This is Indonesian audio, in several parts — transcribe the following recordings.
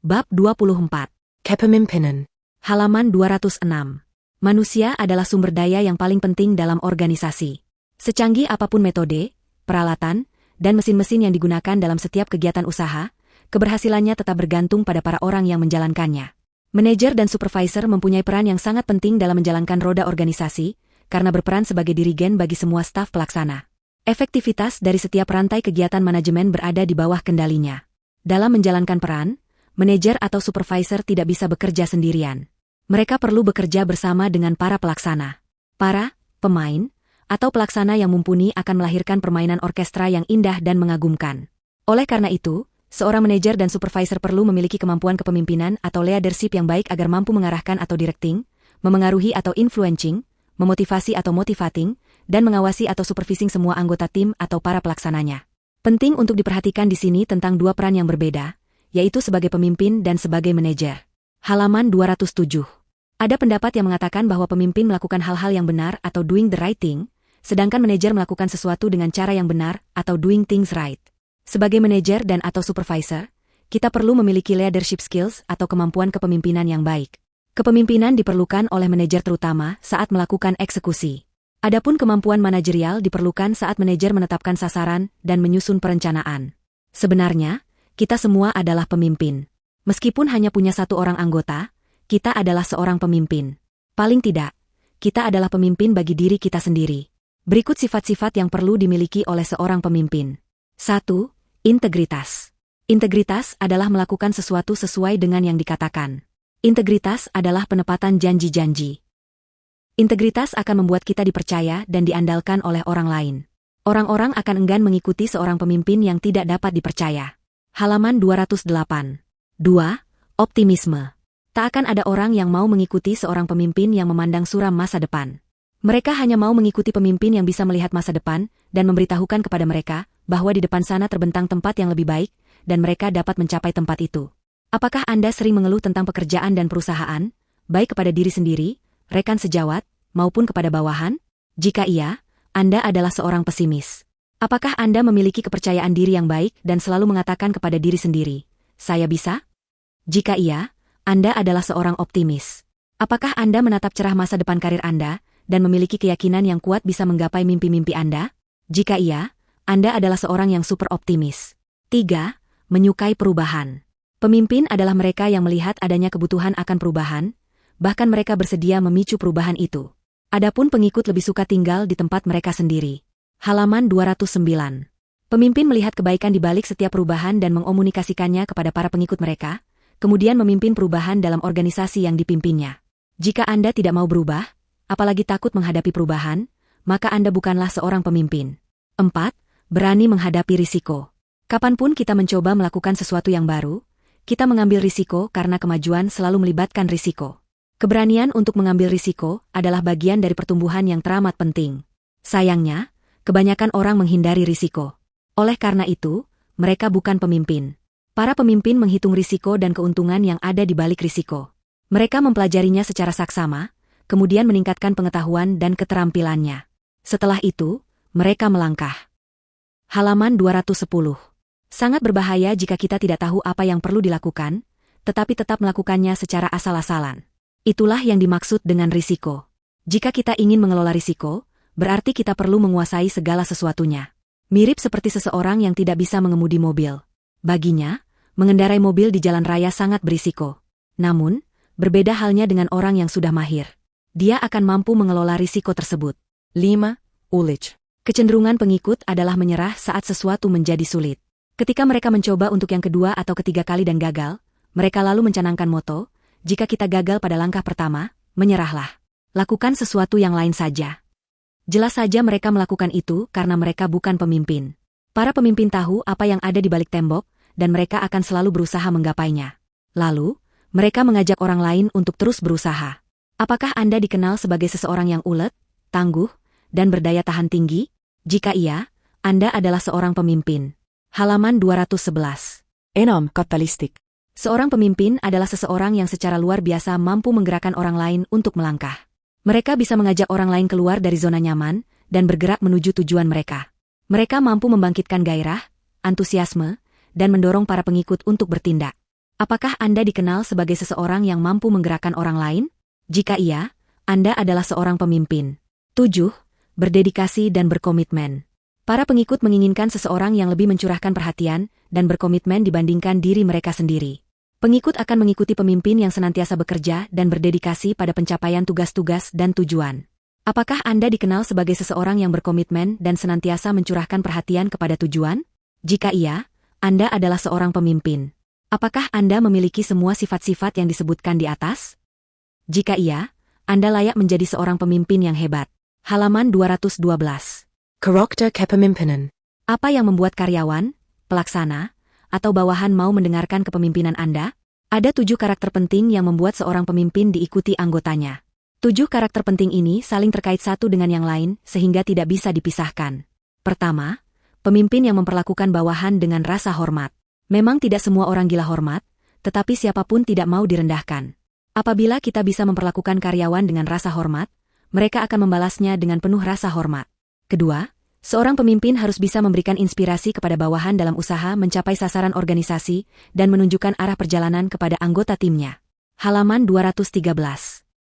Bab 24. Kepemimpinan. Halaman 206. Manusia adalah sumber daya yang paling penting dalam organisasi. Secanggih apapun metode, peralatan, dan mesin-mesin yang digunakan dalam setiap kegiatan usaha, keberhasilannya tetap bergantung pada para orang yang menjalankannya. Manajer dan supervisor mempunyai peran yang sangat penting dalam menjalankan roda organisasi, karena berperan sebagai dirigen bagi semua staf pelaksana. Efektivitas dari setiap rantai kegiatan manajemen berada di bawah kendalinya. Dalam menjalankan peran, manajer atau supervisor tidak bisa bekerja sendirian. Mereka perlu bekerja bersama dengan para pelaksana. Para pemain atau pelaksana yang mumpuni akan melahirkan permainan orkestra yang indah dan mengagumkan. Oleh karena itu, seorang manajer dan supervisor perlu memiliki kemampuan kepemimpinan atau leadership yang baik agar mampu mengarahkan atau directing, memengaruhi atau influencing, memotivasi atau motivating, dan mengawasi atau supervising semua anggota tim atau para pelaksananya. Penting untuk diperhatikan di sini tentang dua peran yang berbeda, yaitu sebagai pemimpin dan sebagai manajer. Halaman 207. Ada pendapat yang mengatakan bahwa pemimpin melakukan hal-hal yang benar atau doing the right thing, sedangkan manajer melakukan sesuatu dengan cara yang benar atau doing things right. Sebagai manajer dan atau supervisor, kita perlu memiliki leadership skills atau kemampuan kepemimpinan yang baik. Kepemimpinan diperlukan oleh manajer terutama saat melakukan eksekusi. Adapun kemampuan manajerial diperlukan saat manajer menetapkan sasaran dan menyusun perencanaan. Sebenarnya, kita semua adalah pemimpin. Meskipun hanya punya satu orang anggota, kita adalah seorang pemimpin. Paling tidak, kita adalah pemimpin bagi diri kita sendiri. Berikut sifat-sifat yang perlu dimiliki oleh seorang pemimpin. 1. Integritas. Integritas adalah melakukan sesuatu sesuai dengan yang dikatakan. Integritas adalah penepatan janji-janji. Integritas akan membuat kita dipercaya dan diandalkan oleh orang lain. Orang-orang akan enggan mengikuti seorang pemimpin yang tidak dapat dipercaya. Halaman 208. 2. Optimisme. Tak akan ada orang yang mau mengikuti seorang pemimpin yang memandang suram masa depan. Mereka hanya mau mengikuti pemimpin yang bisa melihat masa depan dan memberitahukan kepada mereka bahwa di depan sana terbentang tempat yang lebih baik dan mereka dapat mencapai tempat itu. Apakah Anda sering mengeluh tentang pekerjaan dan perusahaan, baik kepada diri sendiri, rekan sejawat, maupun kepada bawahan? Jika iya, Anda adalah seorang pesimis. Apakah Anda memiliki kepercayaan diri yang baik dan selalu mengatakan kepada diri sendiri, "Saya bisa"? Jika iya, Anda adalah seorang optimis. Apakah Anda menatap cerah masa depan karir Anda dan memiliki keyakinan yang kuat bisa menggapai mimpi-mimpi Anda? Jika iya, Anda adalah seorang yang super optimis. 3. Menyukai perubahan. Pemimpin adalah mereka yang melihat adanya kebutuhan akan perubahan, bahkan mereka bersedia memicu perubahan itu. Adapun pengikut lebih suka tinggal di tempat mereka sendiri. Halaman 209. Pemimpin melihat kebaikan di balik setiap perubahan dan mengomunikasikannya kepada para pengikut mereka, kemudian memimpin perubahan dalam organisasi yang dipimpinnya. Jika Anda tidak mau berubah, apalagi takut menghadapi perubahan, maka Anda bukanlah seorang pemimpin. 4. Berani menghadapi risiko. Kapanpun kita mencoba melakukan sesuatu yang baru, kita mengambil risiko karena kemajuan selalu melibatkan risiko. Keberanian untuk mengambil risiko adalah bagian dari pertumbuhan yang teramat penting. Sayangnya, kebanyakan orang menghindari risiko. Oleh karena itu, mereka bukan pemimpin. Para pemimpin menghitung risiko dan keuntungan yang ada di balik risiko. Mereka mempelajarinya secara saksama, kemudian meningkatkan pengetahuan dan keterampilannya. Setelah itu, mereka melangkah. Halaman 210. Sangat berbahaya jika kita tidak tahu apa yang perlu dilakukan, tetapi tetap melakukannya secara asal-asalan. Itulah yang dimaksud dengan risiko. Jika kita ingin mengelola risiko, berarti kita perlu menguasai segala sesuatunya. Mirip seperti seseorang yang tidak bisa mengemudi mobil. Baginya, mengendarai mobil di jalan raya sangat berisiko. Namun, berbeda halnya dengan orang yang sudah mahir. Dia akan mampu mengelola risiko tersebut. 5. Ulich. Kecenderungan pengikut adalah menyerah saat sesuatu menjadi sulit. Ketika mereka mencoba untuk yang kedua atau ketiga kali dan gagal, mereka lalu mencanangkan moto, jika kita gagal pada langkah pertama, menyerahlah. Lakukan sesuatu yang lain saja. Jelas saja mereka melakukan itu karena mereka bukan pemimpin. Para pemimpin tahu apa yang ada di balik tembok, dan mereka akan selalu berusaha menggapainya. Lalu, mereka mengajak orang lain untuk terus berusaha. Apakah Anda dikenal sebagai seseorang yang ulet, tangguh, dan berdaya tahan tinggi? Jika iya, Anda adalah seorang pemimpin. Halaman 211. 6. Kapitalistik. Seorang pemimpin adalah seseorang yang secara luar biasa mampu menggerakkan orang lain untuk melangkah. Mereka bisa mengajak orang lain keluar dari zona nyaman dan bergerak menuju tujuan mereka. Mereka mampu membangkitkan gairah, antusiasme, dan mendorong para pengikut untuk bertindak. Apakah Anda dikenal sebagai seseorang yang mampu menggerakkan orang lain? Jika iya, Anda adalah seorang pemimpin. 7. Berdedikasi dan berkomitmen. Para pengikut menginginkan seseorang yang lebih mencurahkan perhatian dan berkomitmen dibandingkan diri mereka sendiri. Pengikut akan mengikuti pemimpin yang senantiasa bekerja dan berdedikasi pada pencapaian tugas-tugas dan tujuan. Apakah Anda dikenal sebagai seseorang yang berkomitmen dan senantiasa mencurahkan perhatian kepada tujuan? Jika iya, Anda adalah seorang pemimpin. Apakah Anda memiliki semua sifat-sifat yang disebutkan di atas? Jika iya, Anda layak menjadi seorang pemimpin yang hebat. Halaman 212. Karakter kepemimpinan. Apa yang membuat karyawan, pelaksana, atau bawahan mau mendengarkan kepemimpinan Anda? Ada 7 karakter penting yang membuat seorang pemimpin diikuti anggotanya. 7 karakter penting ini saling terkait satu dengan yang lain sehingga tidak bisa dipisahkan. Pertama, pemimpin yang memperlakukan bawahan dengan rasa hormat. Memang tidak semua orang gila hormat, tetapi siapapun tidak mau direndahkan. Apabila kita bisa memperlakukan karyawan dengan rasa hormat, mereka akan membalasnya dengan penuh rasa hormat. Kedua, seorang pemimpin harus bisa memberikan inspirasi kepada bawahan dalam usaha mencapai sasaran organisasi dan menunjukkan arah perjalanan kepada anggota timnya. Halaman 213.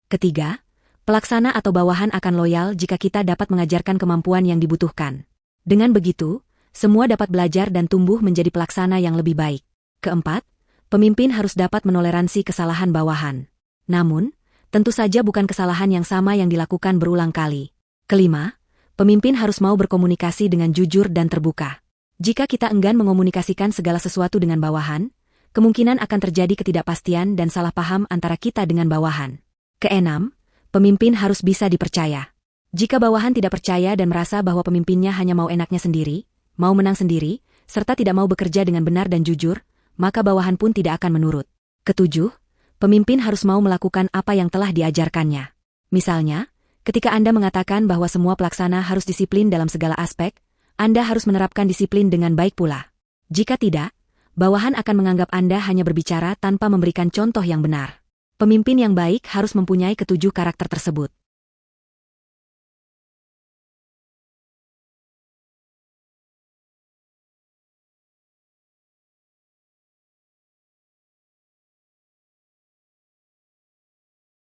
Ketiga, pelaksana atau bawahan akan loyal jika kita dapat mengajarkan kemampuan yang dibutuhkan. Dengan begitu, semua dapat belajar dan tumbuh menjadi pelaksana yang lebih baik. Keempat, pemimpin harus dapat menoleransi kesalahan bawahan. Namun, tentu saja bukan kesalahan yang sama yang dilakukan berulang kali. Kelima, pemimpin harus mau berkomunikasi dengan jujur dan terbuka. Jika kita enggan mengomunikasikan segala sesuatu dengan bawahan, kemungkinan akan terjadi ketidakpastian dan salah paham antara kita dengan bawahan. Keenam, pemimpin harus bisa dipercaya. Jika bawahan tidak percaya dan merasa bahwa pemimpinnya hanya mau enaknya sendiri, mau menang sendiri, serta tidak mau bekerja dengan benar dan jujur, maka bawahan pun tidak akan menurut. Ketujuh, pemimpin harus mau melakukan apa yang telah diajarkannya. Misalnya, ketika Anda mengatakan bahwa semua pelaksana harus disiplin dalam segala aspek, Anda harus menerapkan disiplin dengan baik pula. Jika tidak, bawahan akan menganggap Anda hanya berbicara tanpa memberikan contoh yang benar. Pemimpin yang baik harus mempunyai 7 karakter tersebut.